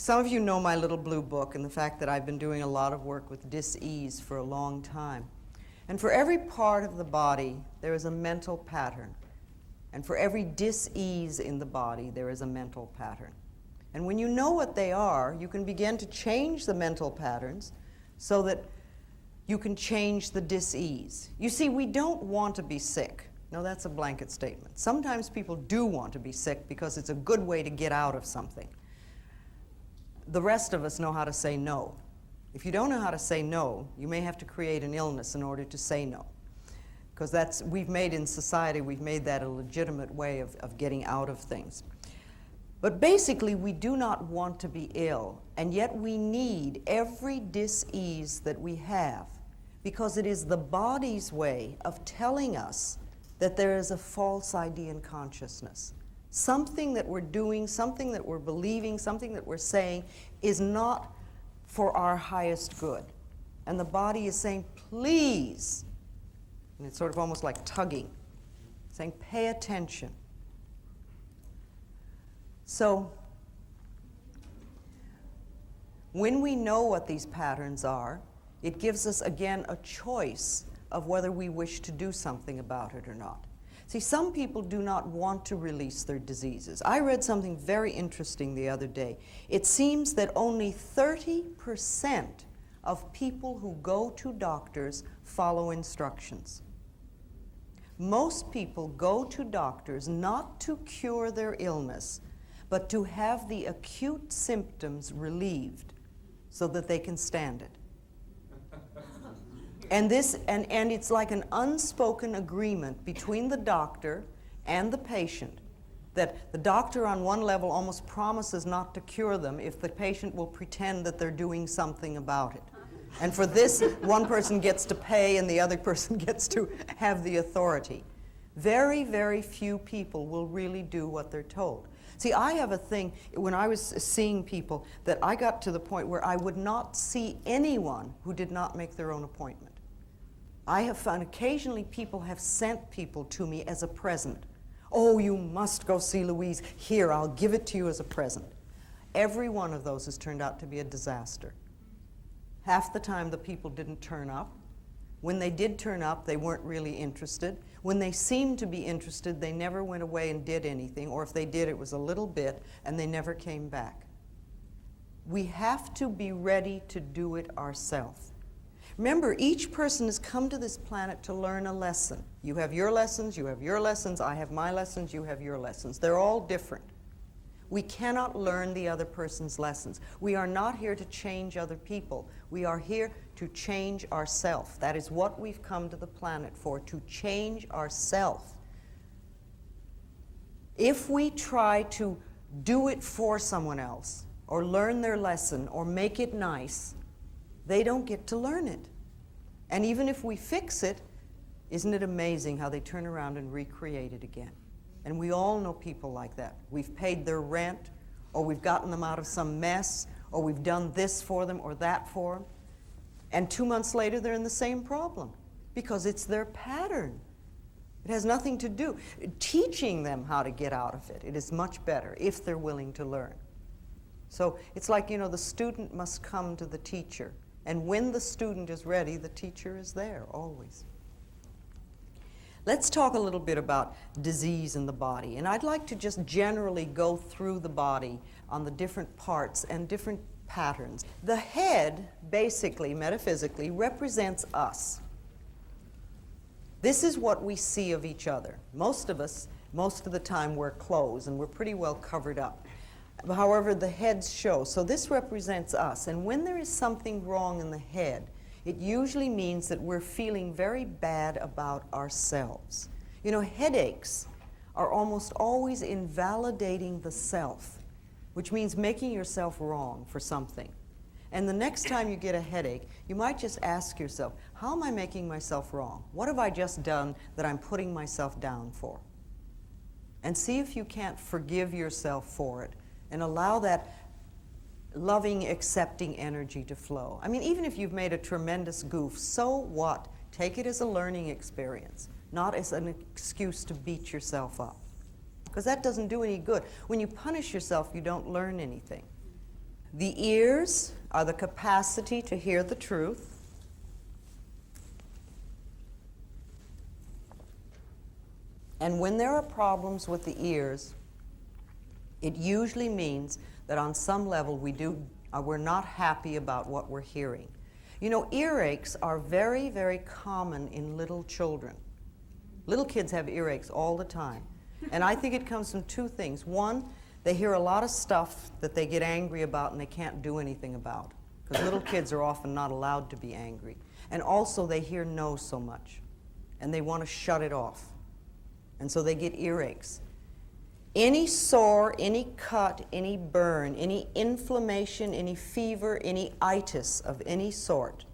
Some of you know my little blue book and the fact that I've been doing a lot of work with dis-ease for a long time. And for every part of the body, there is a mental pattern. And for every dis-ease in the body, there is a mental pattern. And when you know what they are, you can begin to change the mental patterns so that you can change the dis-ease. You see, we don't want to be sick. No, that's a blanket statement. Sometimes people do want to be sick because it's a good way to get out of something. The rest of us know how to say no. If you don't know how to say no, you may have to create an illness in order to say no. Because we've made in society, we've made that a legitimate way of getting out of things. But basically, we do not want to be ill, and yet we need every dis-ease that we have, because it is the body's way of telling us that there is a false idea in consciousness. Something that we're doing, something that we're believing, something that we're saying is not for our highest good. And the body is saying, please, and it's sort of almost like tugging, saying, pay attention. So, when we know what these patterns are, it gives us, again, a choice of whether we wish to do something about it or not. See, some people do not want to release their diseases. I read something very interesting the other day. It seems that only 30% of people who go to doctors follow instructions. Most people go to doctors not to cure their illness, but to have the acute symptoms relieved so that they can stand it. And it's like an unspoken agreement between the doctor and the patient, that the doctor on one level almost promises not to cure them if the patient will pretend that they're doing something about it. And for this, one person gets to pay and the other person gets to have the authority. Very, very few people will really do what they're told. See, I have a thing, when I was seeing people, that I got to the point where I would not see anyone who did not make their own appointment. I have found occasionally people have sent people to me as a present. Oh, you must go see Louise. Here, I'll give it to you as a present. Every one of those has turned out to be a disaster. Half the time the people didn't turn up. When they did turn up, they weren't really interested. When they seemed to be interested, they never went away and did anything, or if they did, it was a little bit, and they never came back. We have to be ready to do it ourselves. Remember, each person has come to this planet to learn a lesson. You have your lessons, you have your lessons, I have my lessons, you have your lessons. They're all different. We cannot learn the other person's lessons. We are not here to change other people. We are here to change ourselves. That is what we've come to the planet for, to change ourselves. If we try to do it for someone else, or learn their lesson, or make it nice, they don't get to learn it. And even if we fix it, isn't it amazing how they turn around and recreate it again? And we all know people like that. We've paid their rent, or we've gotten them out of some mess, or we've done this for them or that for them. And 2 months later, they're in the same problem because it's their pattern. It has nothing to do. Teaching them how to get out of it, it is much better if they're willing to learn. So it's like, the student must come to the teacher. And when the student is ready, the teacher is there, always. Let's talk a little bit about disease in the body. And I'd like to just generally go through the body on the different parts and different patterns. The head, basically, metaphysically, represents us. This is what we see of each other. Most of us, most of the time, wear clothes, and we're pretty well covered up. However, the heads show. So this represents us. And when there is something wrong in the head, it usually means that we're feeling very bad about ourselves. Headaches are almost always invalidating the self, which means making yourself wrong for something. And the next time you get a headache, you might just ask yourself, how am I making myself wrong? What have I just done that I'm putting myself down for? And see if you can't forgive yourself for it and allow that loving, accepting energy to flow. I mean, even if you've made a tremendous goof, so what? Take it as a learning experience, not as an excuse to beat yourself up. Because that doesn't do any good. When you punish yourself, you don't learn anything. The ears are the capacity to hear the truth. And when there are problems with the ears, it usually means that on some level we're not happy about what we're hearing. You know, earaches are very, very common in little children. Little kids have earaches all the time. And I think it comes from two things. One, they hear a lot of stuff that they get angry about and they can't do anything about, because little kids are often not allowed to be angry. And also they hear no so much, and they want to shut it off. And so they get earaches. Any sore, any cut, any burn, any inflammation, any fever, any itis of any sort,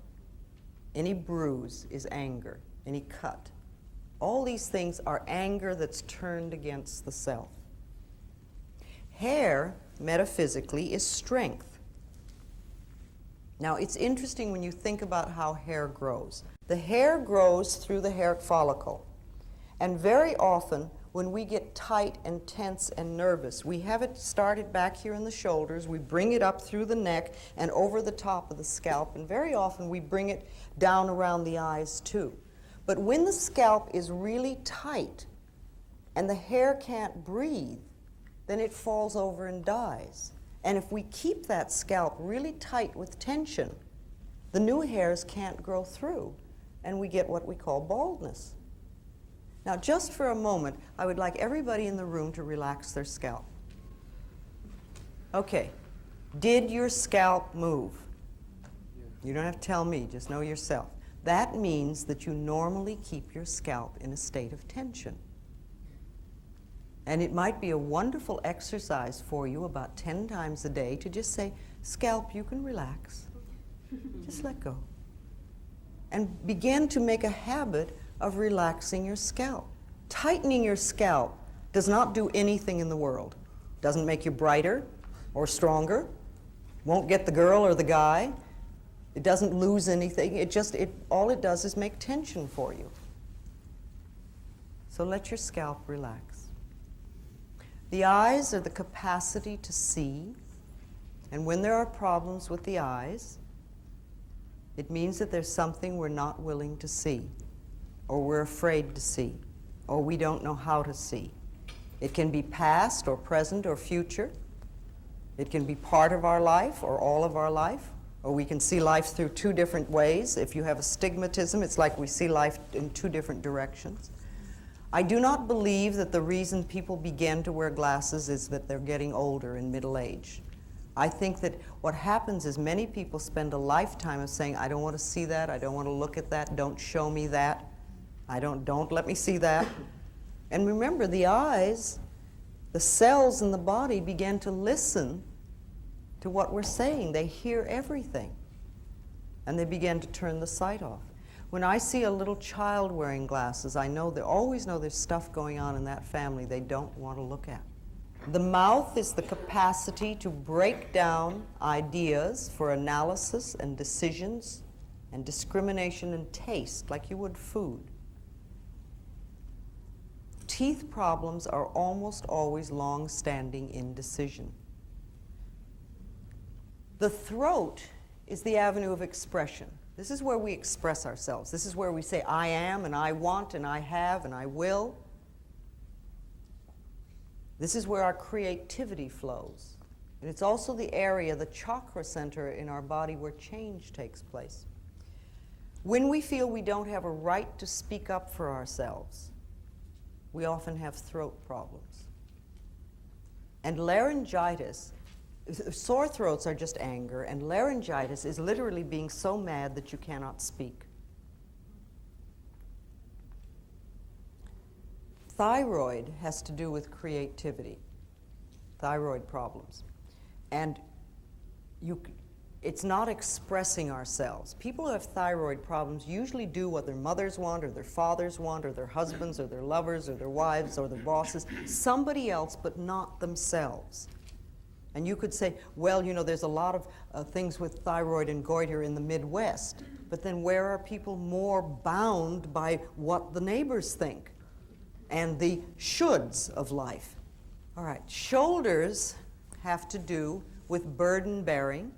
any bruise is anger, any cut. All these things are anger that's turned against the self. Hair, metaphysically, is strength. Now, it's interesting when you think about how hair grows. The hair grows through the hair follicle. And very often, when we get tight and tense and nervous, we have it started back here in the shoulders, we bring it up through the neck and over the top of the scalp, and very often we bring it down around the eyes too. But when the scalp is really tight and the hair can't breathe, then it falls over and dies. And if we keep that scalp really tight with tension, the new hairs can't grow through, and we get what we call baldness. Now, just for a moment, I would like everybody in the room to relax their scalp. Okay, did your scalp move? You don't have to tell me, just know yourself. That means that you normally keep your scalp in a state of tension. And it might be a wonderful exercise for you about 10 times a day to just say, scalp, you can relax. Just let go. And begin to make a habit of relaxing your scalp. Tightening your scalp does not do anything in the world. Doesn't make you brighter or stronger. Won't get the girl or the guy. It doesn't lose anything. All it does is make tension for you. So let your scalp relax. The eyes are the capacity to see. And when there are problems with the eyes, it means that there's something we're not willing to see, or we're afraid to see, or we don't know how to see. It can be past or present or future. It can be part of our life or all of our life, or we can see life through two different ways. If you have astigmatism, it's like we see life in two different directions. I do not believe that the reason people begin to wear glasses is that they're getting older in middle age. I think that what happens is many people spend a lifetime of saying, I don't want to see that, I don't want to look at that, don't show me that, don't let me see that. And remember, the eyes, the cells in the body begin to listen to what we're saying. They hear everything. And they begin to turn the sight off. When I see a little child wearing glasses, I always know there's stuff going on in that family they don't want to look at. The mouth is the capacity to break down ideas for analysis and decisions and discrimination and taste, like you would food. Teeth problems are almost always long-standing indecision. The throat is the avenue of expression. This is where we express ourselves. This is where we say, I am, and I want, and I have, and I will. This is where our creativity flows. And it's also the area, the chakra center in our body where change takes place. When we feel we don't have a right to speak up for ourselves, we often have throat problems. And laryngitis, sore throats are just anger, and laryngitis is literally being so mad that you cannot speak. Thyroid has to do with creativity, thyroid problems. And it's not expressing ourselves. People who have thyroid problems usually do what their mothers want, or their fathers want, or their husbands, or their lovers, or their wives, or their bosses, somebody else, but not themselves. And you could say, well, you know, there's a lot of things with thyroid and goiter in the Midwest, but then where are people more bound by what the neighbors think and the shoulds of life? All right, shoulders have to do with burden bearing,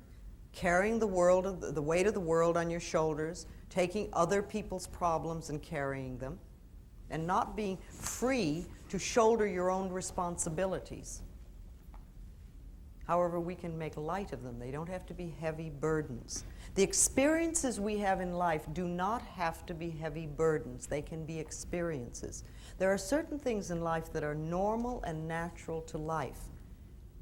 carrying the weight of the world on your shoulders, taking other people's problems and carrying them, and not being free to shoulder your own responsibilities. However, we can make light of them. They don't have to be heavy burdens. The experiences we have in life do not have to be heavy burdens. They can be experiences. There are certain things in life that are normal and natural to life,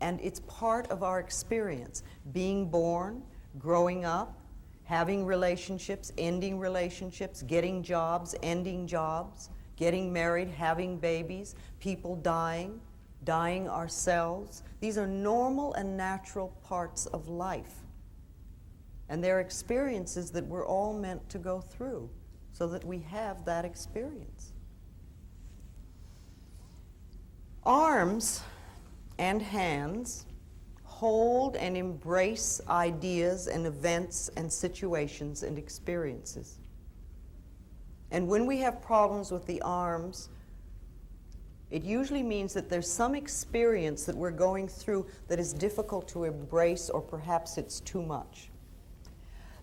and it's part of our experience. Being born, growing up, having relationships, ending relationships, getting jobs, ending jobs, getting married, having babies, people dying, dying ourselves. These are normal and natural parts of life. And they're experiences that we're all meant to go through so that we have that experience. Arms and hands hold and embrace ideas and events and situations and experiences. And when we have problems with the arms, it usually means that there's some experience that we're going through that is difficult to embrace, or perhaps it's too much.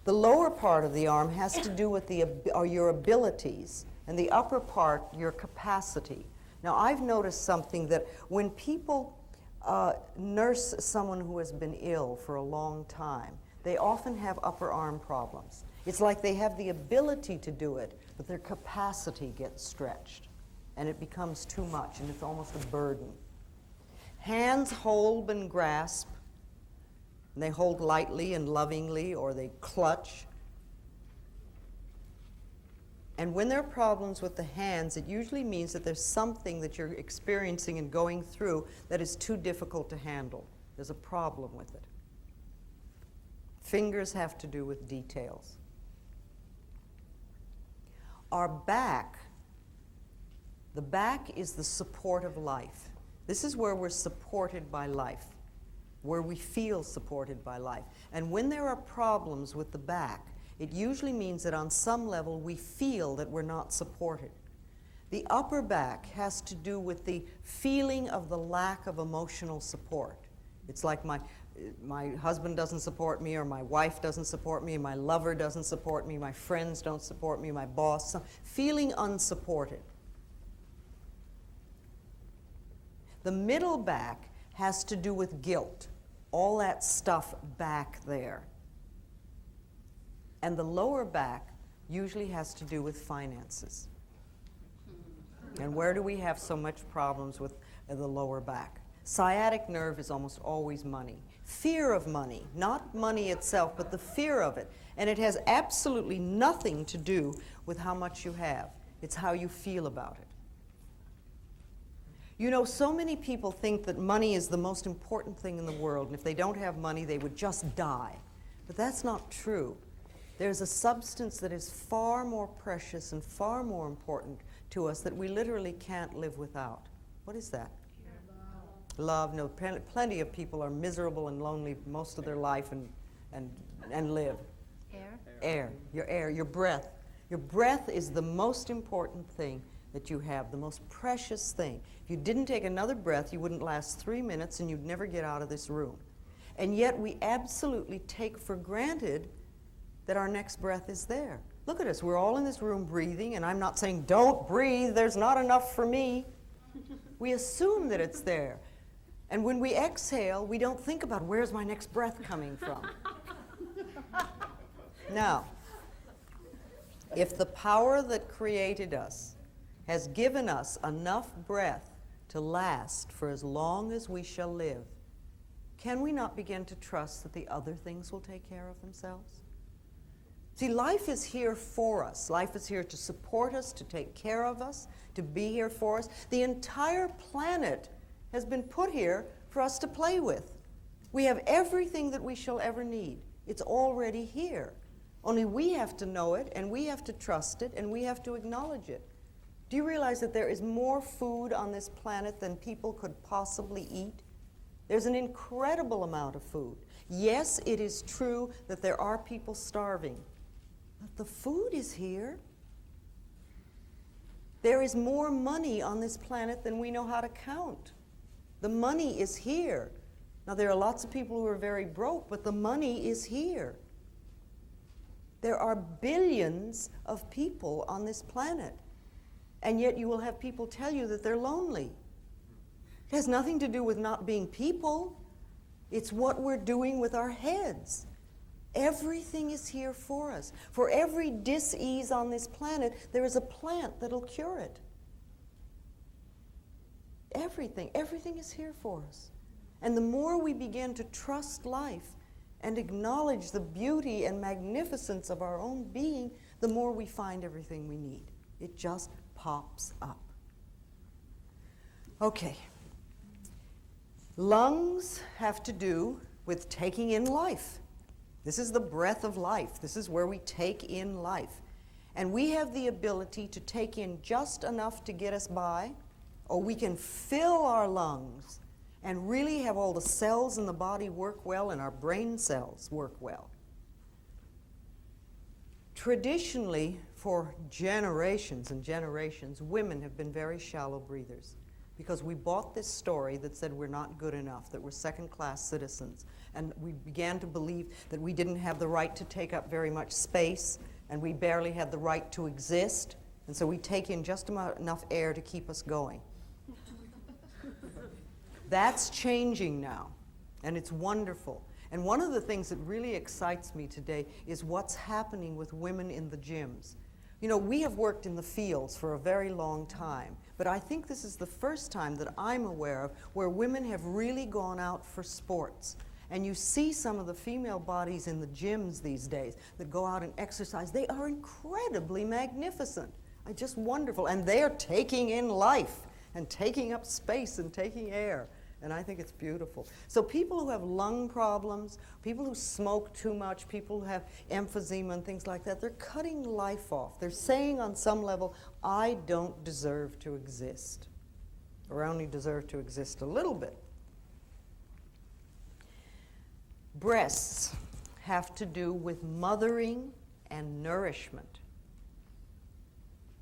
The lower part of the arm has to do with your abilities, and the upper part, your capacity. Now, I've noticed something, that when people nurse someone who has been ill for a long time, they often have upper arm problems. It's like they have the ability to do it, but their capacity gets stretched, and it becomes too much, and it's almost a burden. Hands hold and grasp, and they hold lightly and lovingly, or they clutch. And when there are problems with the hands, it usually means that there's something that you're experiencing and going through that is too difficult to handle. There's a problem with it. Fingers have to do with details. Our back, the back is the support of life. This is where we're supported by life, where we feel supported by life. And when there are problems with the back, it usually means that on some level we feel that we're not supported. The upper back has to do with the feeling of the lack of emotional support. It's like my husband doesn't support me, or my wife doesn't support me, my lover doesn't support me, my friends don't support me, my boss, feeling unsupported. The middle back has to do with guilt, all that stuff back there. And the lower back usually has to do with finances. And where do we have so much problems with the lower back? Sciatic nerve is almost always money. Fear of money, not money itself, but the fear of it. And it has absolutely nothing to do with how much you have. It's how you feel about it. You know, so many people think that money is the most important thing in the world, and if they don't have money, they would just die. But that's not true. There's a substance that is far more precious and far more important to us that we literally can't live without. What is that? Love. No, plenty of people are miserable and lonely most of their life and live. Air. Your air, your breath. Your breath is the most important thing that you have, the most precious thing. If you didn't take another breath, you wouldn't last 3 minutes and you'd never get out of this room. And yet we absolutely take for granted that our next breath is there. Look at us, we're all in this room breathing, and I'm not saying don't breathe, there's not enough for me. We assume that it's there. And when we exhale, we don't think about where's my next breath coming from. Now, if the power that created us has given us enough breath to last for as long as we shall live, can we not begin to trust that the other things will take care of themselves? See, life is here for us. Life is here to support us, to take care of us, to be here for us. The entire planet has been put here for us to play with. We have everything that we shall ever need. It's already here. Only we have to know it, and we have to trust it, and we have to acknowledge it. Do you realize that there is more food on this planet than people could possibly eat? There's an incredible amount of food. Yes, it is true that there are people starving, but the food is here. There is more money on this planet than we know how to count. The money is here. Now, there are lots of people who are very broke, but the money is here. There are billions of people on this planet, and yet you will have people tell you that they're lonely. It has nothing to do with not being people. It's what we're doing with our heads. Everything is here for us. For every dis-ease on this planet, there is a plant that'll cure it. Everything is here for us. And the more we begin to trust life and acknowledge the beauty and magnificence of our own being, the more we find everything we need. It just pops up. Okay. Lungs have to do with taking in life. This is the breath of life. This is where we take in life. And we have the ability to take in just enough to get us by, or we can fill our lungs and really have all the cells in the body work well and our brain cells work well. Traditionally, for generations and generations, women have been very shallow breathers because we bought this story that said we're not good enough, that we're second-class citizens, and we began to believe that we didn't have the right to take up very much space, and we barely had the right to exist, and so we take in just enough air to keep us going. That's changing now, and it's wonderful. And one of the things that really excites me today is what's happening with women in the gyms. You know, we have worked in the fields for a very long time, but I think this is the first time that I'm aware of where women have really gone out for sports. And you see some of the female bodies in the gyms these days that go out and exercise. They are incredibly magnificent. Just wonderful. And they're taking in life and taking up space and taking air. And I think it's beautiful. So people who have lung problems, people who smoke too much, people who have emphysema and things like that, they're cutting life off. They're saying on some level, I don't deserve to exist, or I only deserve to exist a little bit. Breasts have to do with mothering and nourishment.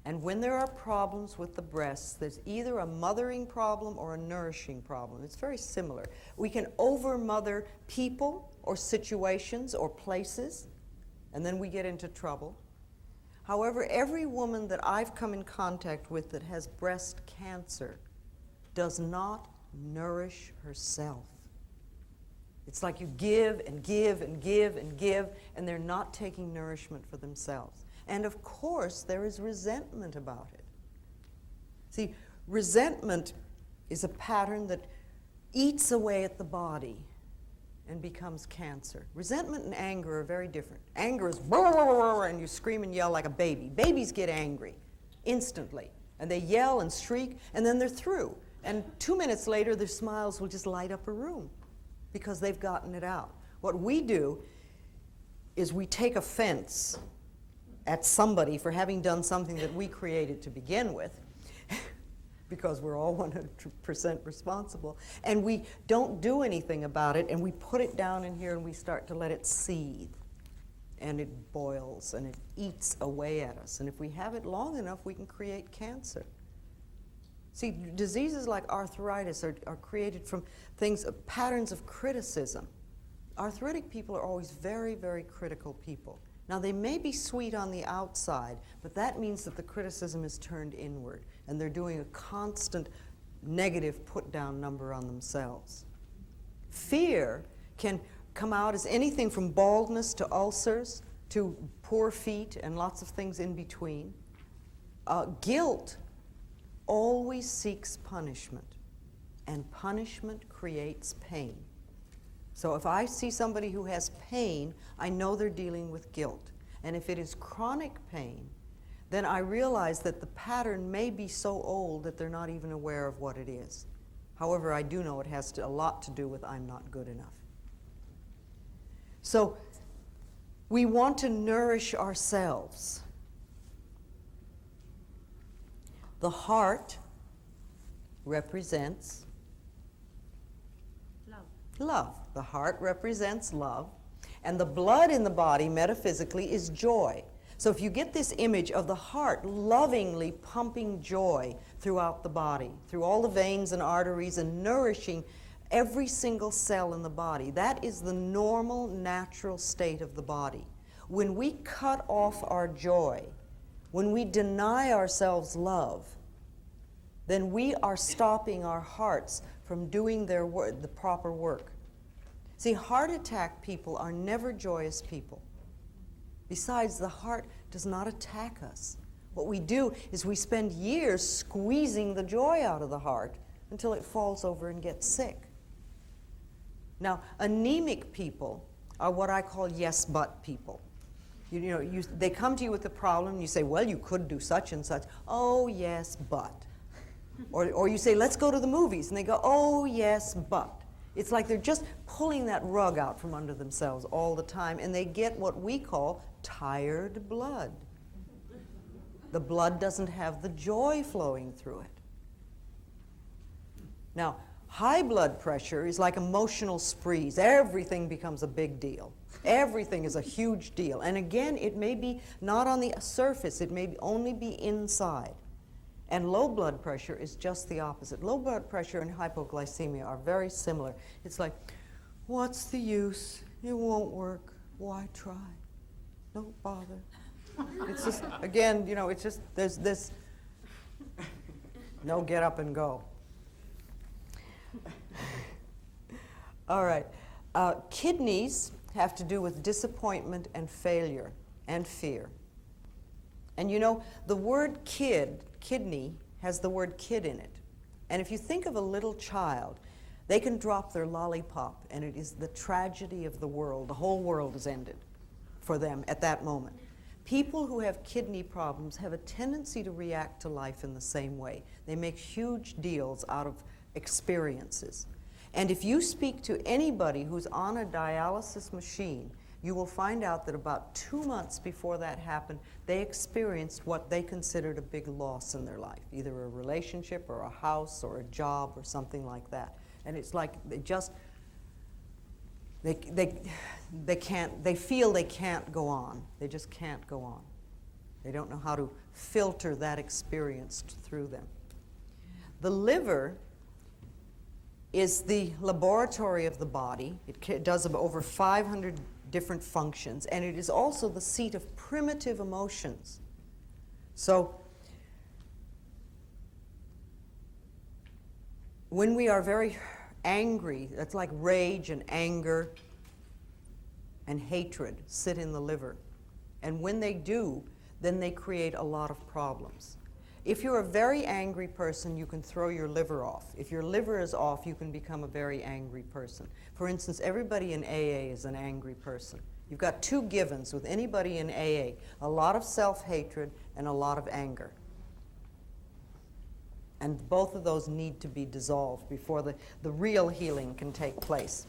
And when there are problems with the breasts, there's either a mothering problem or a nourishing problem. It's very similar. We can over-mother people or situations or places, and then we get into trouble. However, every woman that I've come in contact with that has breast cancer does not nourish herself. It's like you give and give and give and give, and they're not taking nourishment for themselves. And of course, there is resentment about it. See, resentment is a pattern that eats away at the body and becomes cancer. Resentment and anger are very different. Anger is and you scream and yell like a baby. Babies get angry instantly, and they yell and shriek, and then they're through. And 2 minutes later, their smiles will just light up a room because they've gotten it out. What we do is we take offense at somebody for having done something that we created to begin with, because we're all 100% responsible, and we don't do anything about it, and we put it down in here and we start to let it seethe, and it boils and it eats away at us, and if we have it long enough, we can create cancer. See, diseases like arthritis are created from things, patterns of criticism. Arthritic people are always very, very critical people. Now, they may be sweet on the outside, but that means that the criticism is turned inward, and they're doing a constant negative put-down number on themselves. Fear can come out as anything from baldness to ulcers to poor feet and lots of things in between. Guilt always seeks punishment, and punishment creates pain. So if I see somebody who has pain, I know they're dealing with guilt. And if it is chronic pain, then I realize that the pattern may be so old that they're not even aware of what it is. However, I do know it has a lot to do with I'm not good enough. So we want to nourish ourselves. The heart represents love. The heart represents love. And the blood in the body, metaphysically, is joy. So if you get this image of the heart lovingly pumping joy throughout the body, through all the veins and arteries, and nourishing Every single cell in the body. That is the normal, natural state of the body. When we cut off our joy, when we deny ourselves love, then we are stopping our hearts from doing their the proper work. See, heart attack people are never joyous people. Besides, the heart does not attack us. What we do is we spend years squeezing the joy out of the heart until it falls over and gets sick. Now, anemic people are what I call yes but people. They come to you with a problem, and you say, well, you could do such and such. Oh, yes, but. Or you say, let's go to the movies, and they go, oh, yes, but. It's like they're just pulling that rug out from under themselves all the time, and they get what we call tired blood. The blood doesn't have the joy flowing through it. Now, high blood pressure is like emotional sprees. Everything becomes a big deal. Everything is a huge deal. And again, it may be not on the surface, it may only be inside. And low blood pressure is just the opposite. Low blood pressure and hypoglycemia are very similar. It's like, what's the use? It won't work. Why try? Don't bother. It's just, again, it's just, there's this, no get up and go. All right. Kidneys have to do with disappointment and failure and fear. And the word kidney, has the word kid in it. And if you think of a little child, they can drop their lollipop, and it is the tragedy of the world. The whole world is ended for them at that moment. People who have kidney problems have a tendency to react to life in the same way. They make huge deals out of experiences. And if you speak to anybody who's on a dialysis machine, you will find out that about 2 months before that happened, they experienced what they considered a big loss in their life, either a relationship or a house or a job or something like that. And it's like they feel they can't go on. They just can't go on. They don't know how to filter that experience through them. The liver is the laboratory of the body. It does over 500 different functions, and it is also the seat of primitive emotions. So when we are very angry, that's like rage and anger and hatred sit in the liver. And when they do, then they create a lot of problems. If you're a very angry person, you can throw your liver off. If your liver is off, you can become a very angry person. For instance, everybody in AA is an angry person. You've got two givens with anybody in AA, a lot of self-hatred and a lot of anger. And both of those need to be dissolved before the real healing can take place.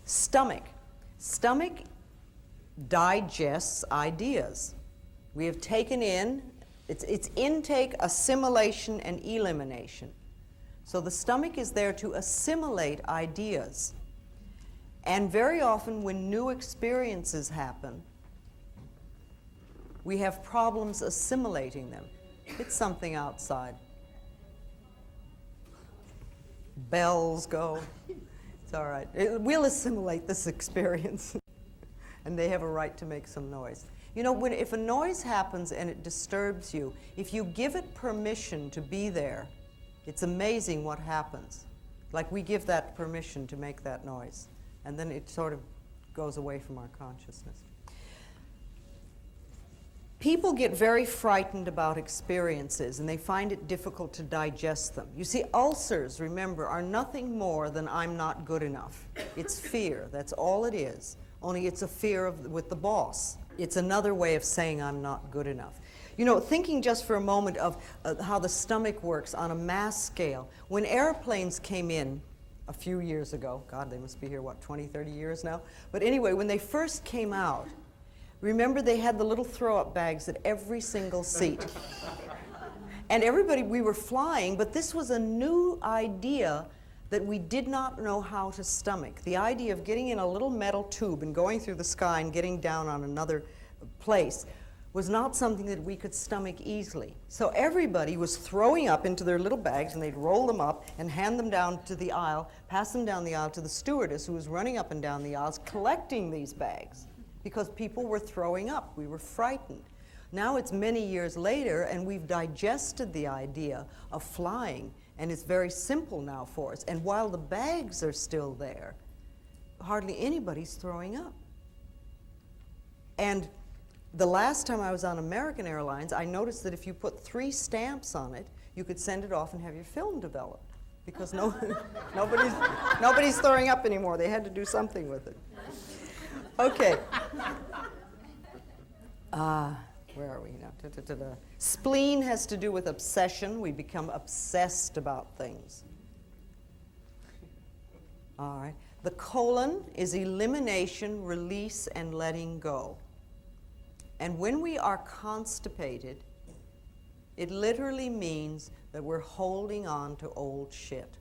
Stomach. Stomach digests ideas. We have taken in, it's intake, assimilation, and elimination. So the stomach is there to assimilate ideas. And very often when new experiences happen, we have problems assimilating them. It's something outside. Bells go. It's all right. We'll assimilate this experience. And they have a right to make some noise. If a noise happens and it disturbs you, if you give it permission to be there, it's amazing what happens. Like we give that permission to make that noise, and then it sort of goes away from our consciousness. People get very frightened about experiences, and they find it difficult to digest them. You see, ulcers, remember, are nothing more than I'm not good enough. It's fear. That's all it is. Only it's a fear with the boss. It's another way of saying I'm not good enough. Thinking just for a moment of how the stomach works on a mass scale. When airplanes came in a few years ago, God, they must be here, 20, 30 years now? But anyway, when they first came out, remember they had the little throw-up bags at every single seat. And we were flying, but this was a new idea that we did not know how to stomach. The idea of getting in a little metal tube and going through the sky and getting down on another place was not something that we could stomach easily. So everybody was throwing up into their little bags, and they'd roll them up and hand them down to the aisle, pass them down the aisle to the stewardess who was running up and down the aisles collecting these bags because people were throwing up. We were frightened. Now it's many years later, and we've digested the idea of flying, and it's very simple now for us. And while the bags are still there, hardly anybody's throwing up. And the last time I was on American Airlines, I noticed that if you put 3 stamps on it, you could send it off and have your film developed, because nobody's throwing up anymore. They had to do something with it. Okay. Where are we now? Spleen has to do with obsession. We become obsessed about things. All right. The colon is elimination, release, and letting go. And when we are constipated, it literally means that we're holding on to old shit.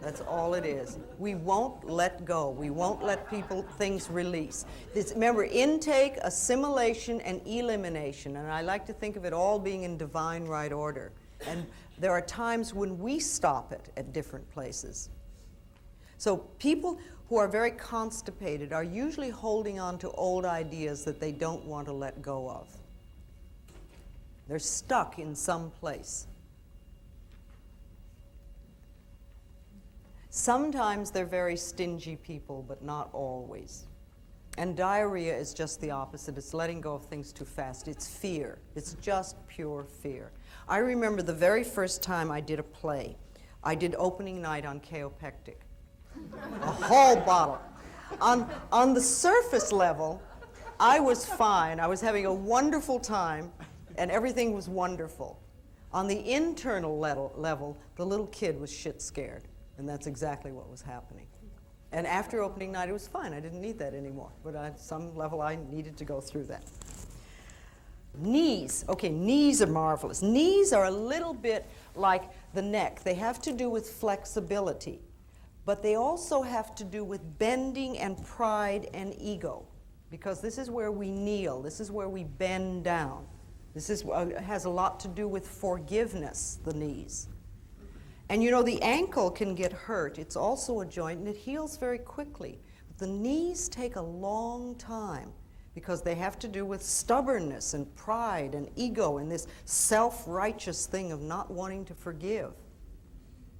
That's all it is. We won't let go. We won't let things release. Remember, intake, assimilation, and elimination. And I like to think of it all being in divine right order. And there are times when we stop it at different places. So people who are very constipated are usually holding on to old ideas that they don't want to let go of. They're stuck in some place. Sometimes they're very stingy people, but not always. And diarrhea is just the opposite. It's letting go of things too fast. It's fear. It's just pure fear. I remember the very first time I did a play. I did opening night on Kaopectic. A whole bottle. On the surface level, I was fine. I was having a wonderful time, and everything was wonderful. On the internal level, the little kid was shit scared, and that's exactly what was happening. And after opening night, it was fine. I didn't need that anymore. But at some level, I needed to go through that. Knees. Okay, knees are marvelous. Knees are a little bit like the neck. They have to do with flexibility. But they also have to do with bending and pride and ego, because this is where we kneel. This is where we bend down. This has a lot to do with forgiveness, the knees. And you know, the ankle can get hurt. It's also a joint, and it heals very quickly. But the knees take a long time because they have to do with stubbornness and pride and ego and this self-righteous thing of not wanting to forgive.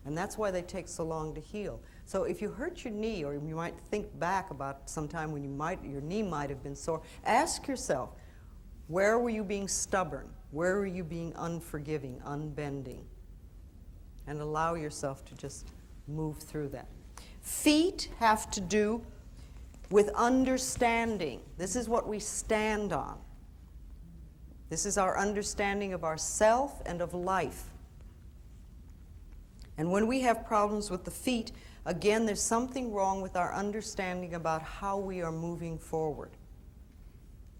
And that's why they take so long to heal. So if you hurt your knee, or you might think back about some time when your knee might have been sore, ask yourself, where were you being stubborn? Where were you being unforgiving, unbending? And allow yourself to just move through that. Feet have to do with understanding. This is what we stand on. This is our understanding of ourself and of life. And when we have problems with the feet, again, there's something wrong with our understanding about how we are moving forward.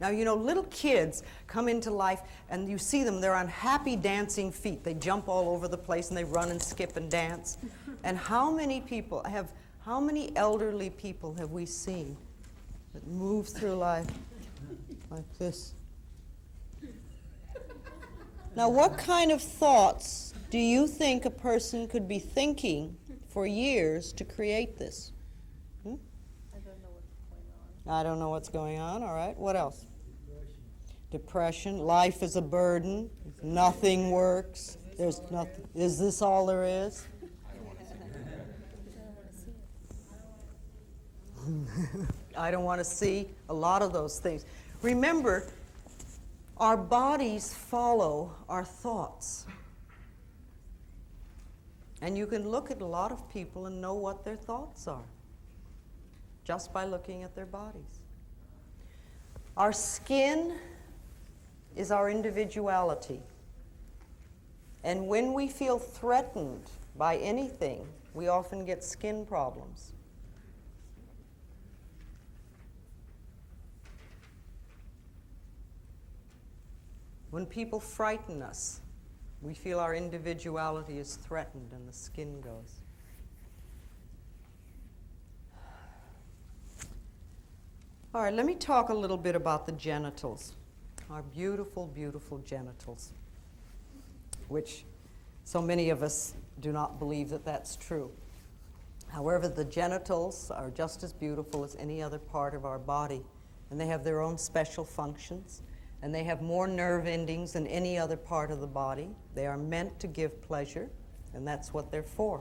Now, you know, little kids come into life and you see them, they're on happy dancing feet. They jump all over the place and they run and skip and dance. And how many elderly people have we seen that move through life like this? Now, what kind of thoughts do you think a person could be thinking for years to create this? I don't know what's going on. I don't know what's going on, all right. What else? Depression. Life is a burden. Nothing works. There's nothing. Is this all there is? I don't want to see a lot of those things. Remember, our bodies follow our thoughts. And you can look at a lot of people and know what their thoughts are just by looking at their bodies. Our skin is our individuality. And when we feel threatened by anything, we often get skin problems. When people frighten us, we feel our individuality is threatened and the skin goes. All right, let me talk a little bit about the genitals. our beautiful, beautiful genitals, which so many of us do not believe that that's true. However, the genitals are just as beautiful as any other part of our body, and they have their own special functions, and they have more nerve endings than any other part of the body. They are meant to give pleasure, and that's what they're for.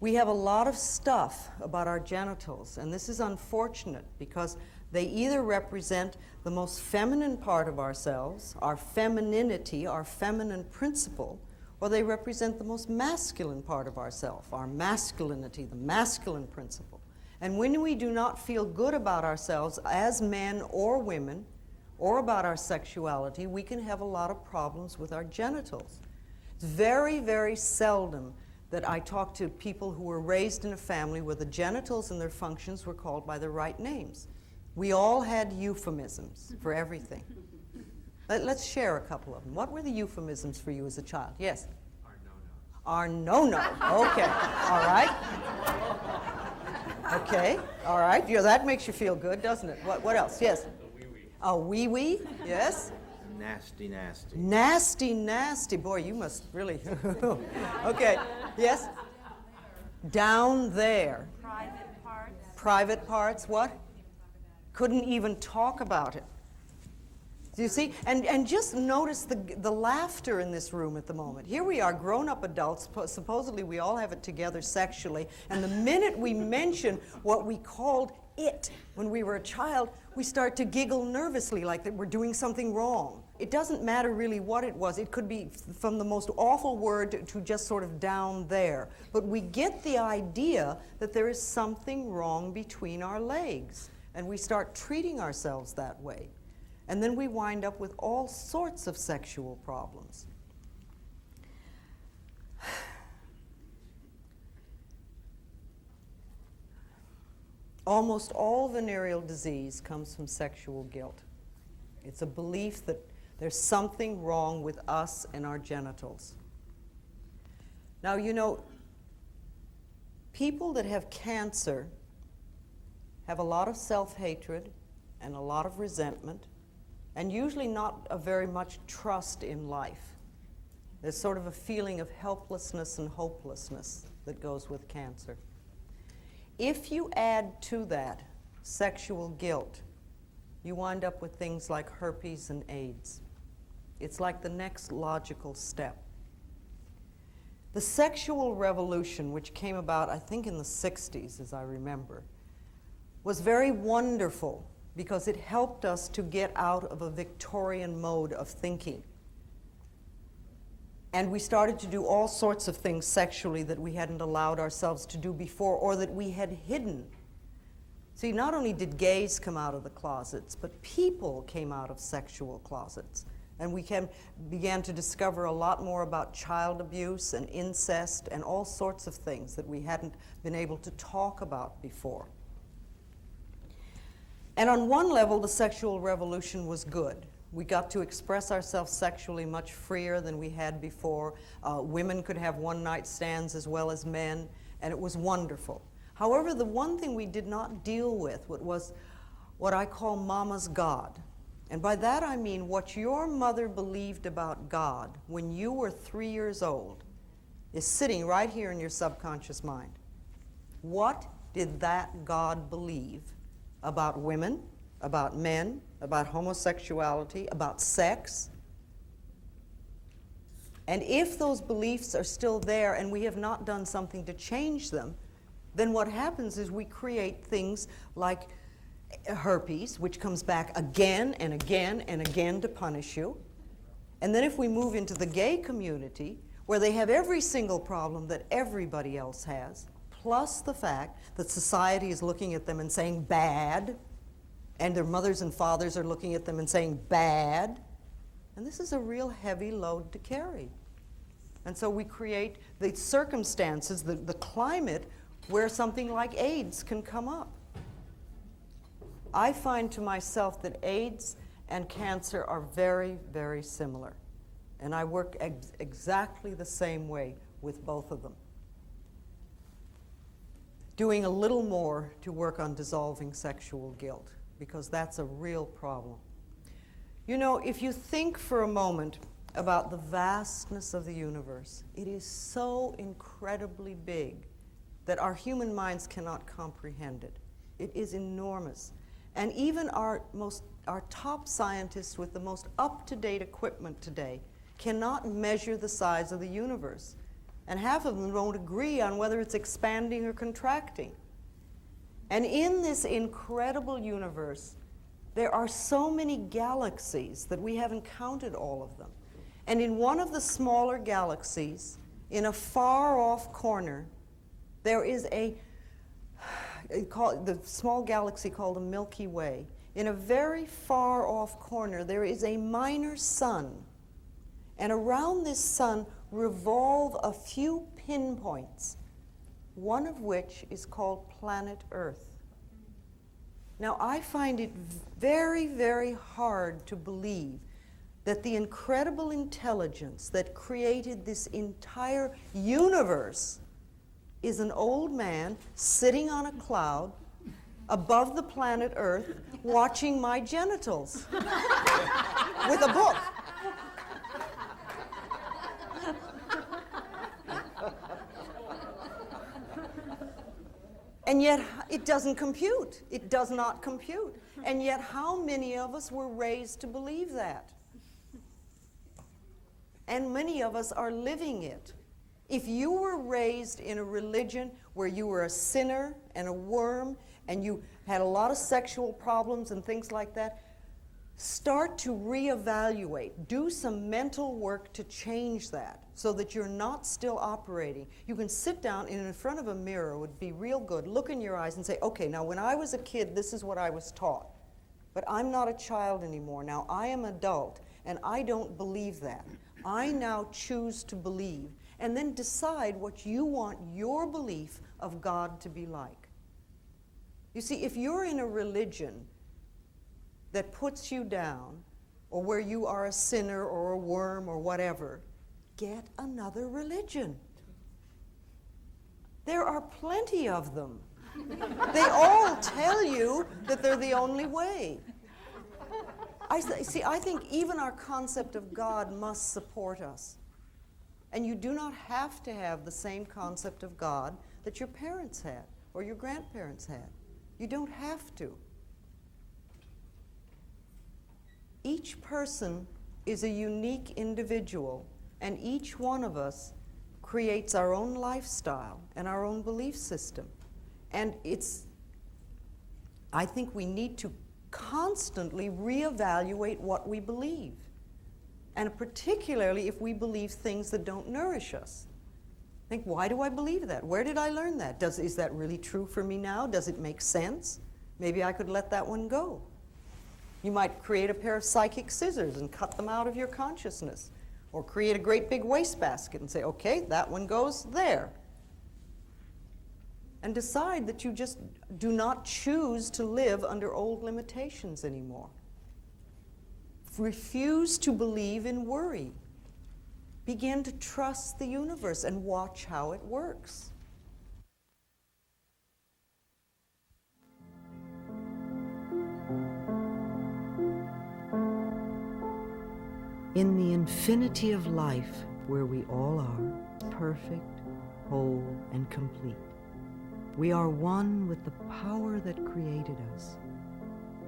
We have a lot of stuff about our genitals, and this is unfortunate because they either represent the most feminine part of ourselves, our femininity, our feminine principle, or they represent the most masculine part of ourselves, our masculinity, the masculine principle. And when we do not feel good about ourselves as men or women, or about our sexuality, we can have a lot of problems with our genitals. It's very, very seldom that I talk to people who were raised in a family where the genitals and their functions were called by the right names. We all had euphemisms for everything. Let's share a couple of them. What were the euphemisms for you as a child? Yes? Our no-no. Okay. All right. Okay. All right. Yeah, that makes you feel good, doesn't it? What else? Yes? A wee-wee. Yes? Nasty, nasty. Nasty, nasty. Boy, you must really... Okay. Yes? Down there. Private parts. Private parts, what? Couldn't even talk about it. Do you see? And just notice the laughter in this room at the moment. Here we are, grown-up adults, supposedly we all have it together sexually, and the minute we mention what we called it when we were a child, we start to giggle nervously like that we're doing something wrong. It doesn't matter really what it was. It could be from the most awful word to just sort of down there. But we get the idea that there is something wrong between our legs, and we start treating ourselves that way. And then we wind up with all sorts of sexual problems. Almost all venereal disease comes from sexual guilt. It's a belief that there's something wrong with us and our genitals. Now, you know, people that have cancer have a lot of self-hatred and a lot of resentment, and usually not a very much trust in life. There's sort of a feeling of helplessness and hopelessness that goes with cancer. If you add to that sexual guilt, you wind up with things like herpes and AIDS. It's like the next logical step. The sexual revolution, which came about, I think, in the 60s, as I remember, was very wonderful because it helped us to get out of a Victorian mode of thinking. And we started to do all sorts of things sexually that we hadn't allowed ourselves to do before or that we had hidden. See, not only did gays come out of the closets, but people came out of sexual closets. And we began to discover a lot more about child abuse and incest and all sorts of things that we hadn't been able to talk about before. And on one level, the sexual revolution was good. We got to express ourselves sexually much freer than we had before. Women could have one-night stands as well as men, and it was wonderful. However, the one thing we did not deal with was what I call Mama's God. And by that I mean what your mother believed about God when you were 3 years old is sitting right here in your subconscious mind. What did that God believe about women, about men, about homosexuality, about sex? And if those beliefs are still there and we have not done something to change them, then what happens is we create things like herpes, which comes back again and again and again to punish you. And then if we move into the gay community, where they have every single problem that everybody else has, plus the fact that society is looking at them and saying bad, and their mothers and fathers are looking at them and saying bad, and this is a real heavy load to carry. And so we create the circumstances, the climate, where something like AIDS can come up. I find to myself that AIDS and cancer are very, very similar. And I work exactly the same way with both of them. Doing a little more to work on dissolving sexual guilt, because that's a real problem. You know, if you think for a moment about the vastness of the universe, it is so incredibly big that our human minds cannot comprehend it. It is enormous. And even our top scientists with the most up-to-date equipment today cannot measure the size of the universe. And half of them won't agree on whether it's expanding or contracting. And in this incredible universe, there are so many galaxies that we haven't counted all of them. And in one of the smaller galaxies, in a far-off corner, there is the small galaxy called the Milky Way. In a very far-off corner, there is a minor sun. And around this sun revolve a few pinpoints, one of which is called planet Earth. Now, I find it very, very hard to believe that the incredible intelligence that created this entire universe is an old man sitting on a cloud above the planet Earth watching my genitals with a book. And yet it doesn't compute. It does not compute. And yet how many of us were raised to believe that? And many of us are living it. If you were raised in a religion where you were a sinner and a worm and you had a lot of sexual problems and things like that, start to reevaluate. Do some mental work to change that so that you're not still operating. You can sit down and in front of a mirror, would be real good, look in your eyes and say, okay, now when I was a kid, this is what I was taught. But I'm not a child anymore. Now I am adult and I don't believe that. I now choose to believe, and then decide what you want your belief of God to be like. You see, if you're in a religion that puts you down, or where you are a sinner or a worm or whatever, get another religion. There are plenty of them. They all tell you that they're the only way. I think even our concept of God must support us. And you do not have to have the same concept of God that your parents had or your grandparents had. You don't have to. Each person is a unique individual, and each one of us creates our own lifestyle and our own belief system. And I think we need to constantly reevaluate what we believe, and particularly if we believe things that don't nourish us. Think, why do I believe that? Where did I learn that? Is that really true for me now? Does it make sense? Maybe I could let that one go. You might create a pair of psychic scissors and cut them out of your consciousness, or create a great big wastebasket and say, okay, that one goes there. And decide that you just do not choose to live under old limitations anymore. Refuse to believe in worry. Begin to trust the universe and watch how it works. In the infinity of life where we all are, perfect, whole, and complete, we are one with the power that created us,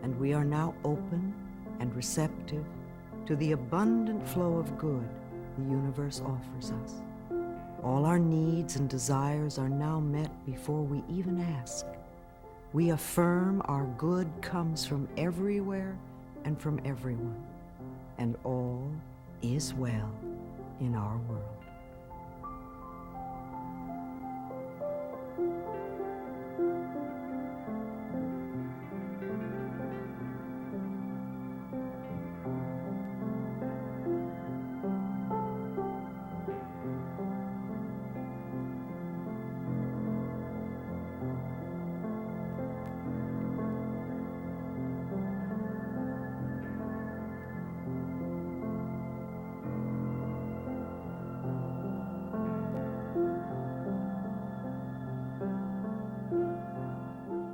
and we are now open and receptive to the abundant flow of good the universe offers us. All our needs and desires are now met before we even ask. We affirm our good comes from everywhere and from everyone, and all is well in our world.